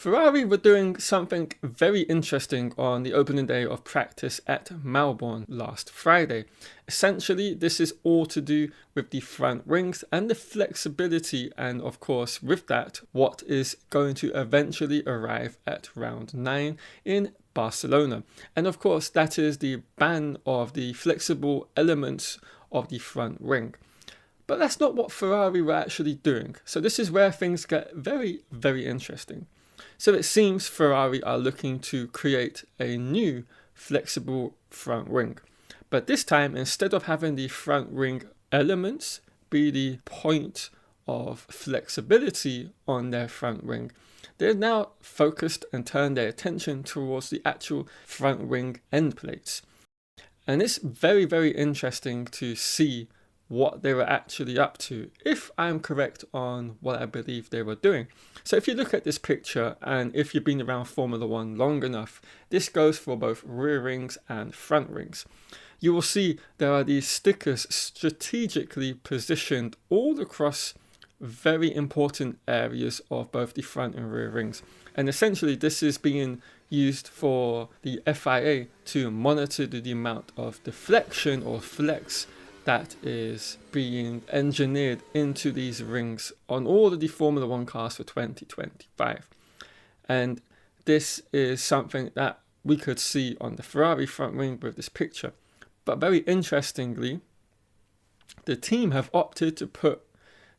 Ferrari were doing something very interesting on the opening day of practice at Melbourne last Friday. Essentially, this is all to do with the front wings and the flexibility, and of course, with that, what is going to eventually arrive at round 9 in Barcelona. And of course, that is the ban of the flexible elements of the front wing. But that's not what Ferrari were actually doing. So this is where things get very, very interesting. So it seems Ferrari are looking to create a new flexible front wing. But this time, instead of having the front wing elements be the point of flexibility on their front wing, they're now focused and turned their attention towards the actual front wing end plates. And it's very, very interesting to see what they were actually up to, if I'm correct on what I believe they were doing. So if you look at this picture, and if you've been around Formula One long enough, this goes for both rear rings and front rings. You will see there are these stickers strategically positioned all across very important areas of both the front and rear rings. And essentially this is being used for the FIA to monitor the amount of deflection or flex that is being engineered into these rings on all of the Formula One cars for 2025. And this is something that we could see on the Ferrari front wing with this picture. But very interestingly, the team have opted to put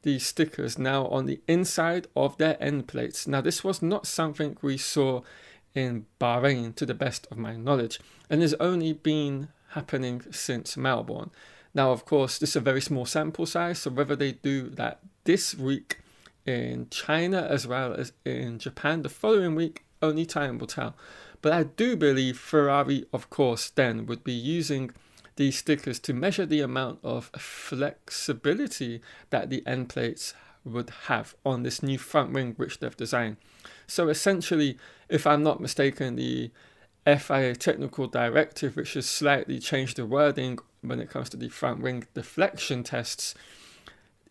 these stickers now on the inside of their end plates. Now, this was not something we saw in Bahrain, to the best of my knowledge, and has only been happening since Melbourne. Now, of course, this is a very small sample size, so whether they do that this week in China as well as in Japan the following week, only time will tell. But I do believe Ferrari, of course, then would be using these stickers to measure the amount of flexibility that the end plates would have on this new front wing which they've designed. So essentially, if I'm not mistaken, the FIA technical directive, which has slightly changed the wording when it comes to the front wing deflection tests,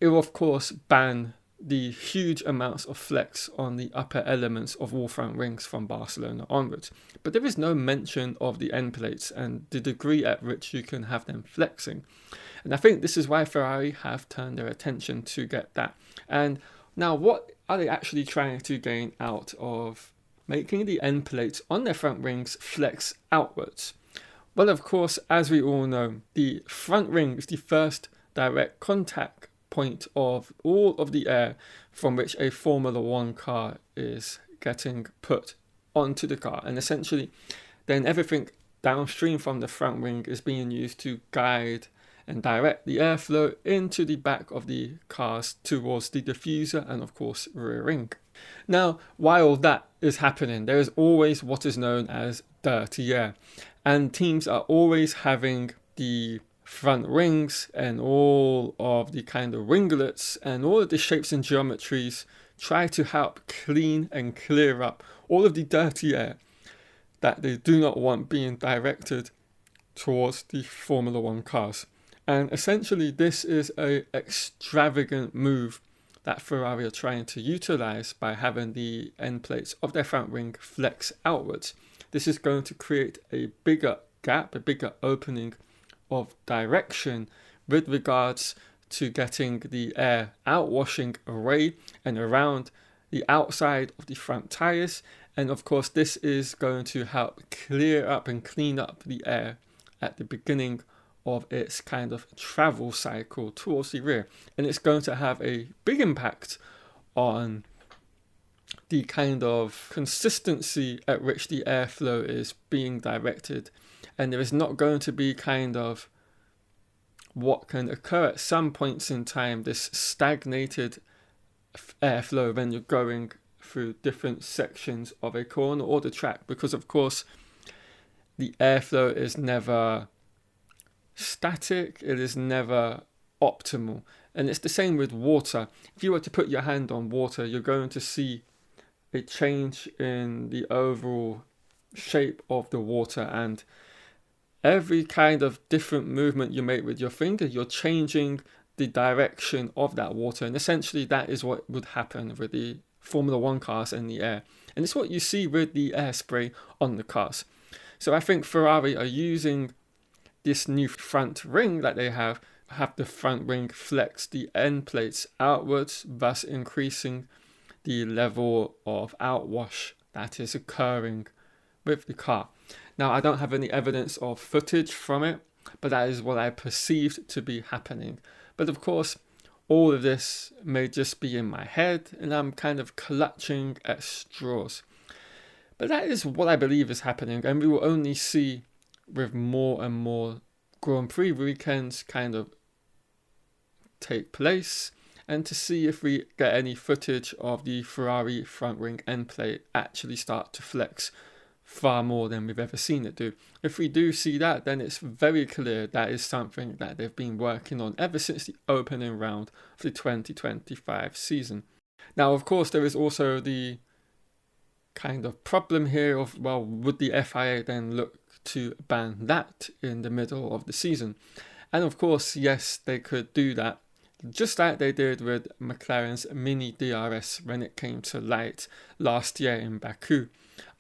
it will of course ban the huge amounts of flex on the upper elements of all front wings from Barcelona onwards. But there is no mention of the end plates and the degree at which you can have them flexing. And I think this is why Ferrari have turned their attention to get that. And now, what are they actually trying to gain out of making the end plates on their front wings flex outwards? Well, of course, as we all know, the front wing is the first direct contact point of all of the air from which a Formula One car is getting put onto the car. And essentially, then everything downstream from the front wing is being used to guide and direct the airflow into the back of the cars towards the diffuser and, of course, rear wing. Now, while that is happening, there is always what is known as dirty air. And teams are always having the front wings and all of the kind of winglets and all of the shapes and geometries try to help clean and clear up all of the dirty air that they do not want being directed towards the Formula One cars. And essentially this is an extravagant move that Ferrari are trying to utilize by having the end plates of their front wing flex outwards. This is going to create a bigger gap, a bigger opening of direction with regards to getting the air outwashing away and around the outside of the front tires. And of course, this is going to help clear up and clean up the air at the beginning of its kind of travel cycle towards the rear. And it's going to have a big impact on the kind of consistency at which the airflow is being directed. And there is not going to be kind of what can occur at some points in time, this stagnated airflow when you're going through different sections of a corner or the track, because of course the airflow is never static, it is never optimal. And it's the same with water. If you were to put your hand on water, you're going to see a change in the overall shape of the water, and every kind of different movement you make with your finger, you're changing the direction of that water. And essentially that is what would happen with the Formula One cars in the air. And it's what you see with the air spray on the cars. So I think Ferrari are using this new front ring that they have the front ring flex the end plates outwards, thus increasing the level of outwash that is occurring with the car. Now, I don't have any evidence or footage from it, but that is what I perceived to be happening. But of course, all of this may just be in my head, and I'm kind of clutching at straws. But that is what I believe is happening, and we will only see with more and more Grand Prix weekends kind of take place, and to see if we get any footage of the Ferrari front wing end plate actually start to flex far more than we've ever seen it do. If we do see that, then it's very clear that is something that they've been working on ever since the opening round of the 2025 season. Now, of course, there is also the kind of problem here of, well, would the FIA then look to ban that in the middle of the season? And of course, yes, they could do that, just like they did with McLaren's Mini DRS when it came to light last year in Baku.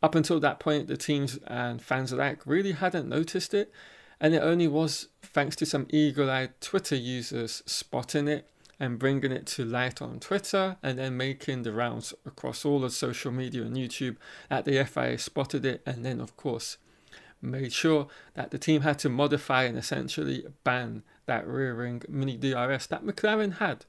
Up until that point, the teams and fans alike really hadn't noticed it, and it only was thanks to some eagle-eyed Twitter users spotting it and bringing it to light on Twitter, and then making the rounds across all of social media and YouTube that the FIA spotted it, and then of course made sure that the team had to modify and essentially ban that rear ring Mini DRS that McLaren had.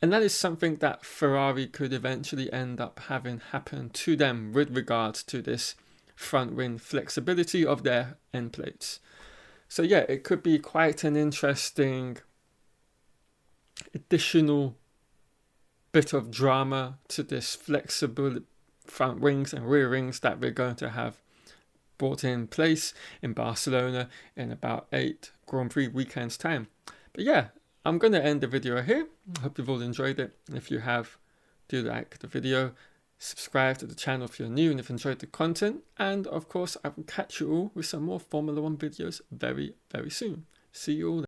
And that is something that Ferrari could eventually end up having happen to them with regards to this front wing flexibility of their end plates. So yeah, it could be quite an interesting additional bit of drama to this flexible front wings and rear rings that we're going to have brought in place in Barcelona in about 8 Grand Prix weekends time. But yeah, I'm going to end the video here. I hope you've all enjoyed it. And if you have, do like the video, subscribe to the channel if you're new and if you enjoyed the content. And of course, I will catch you all with some more Formula One videos very, very soon. See you all then.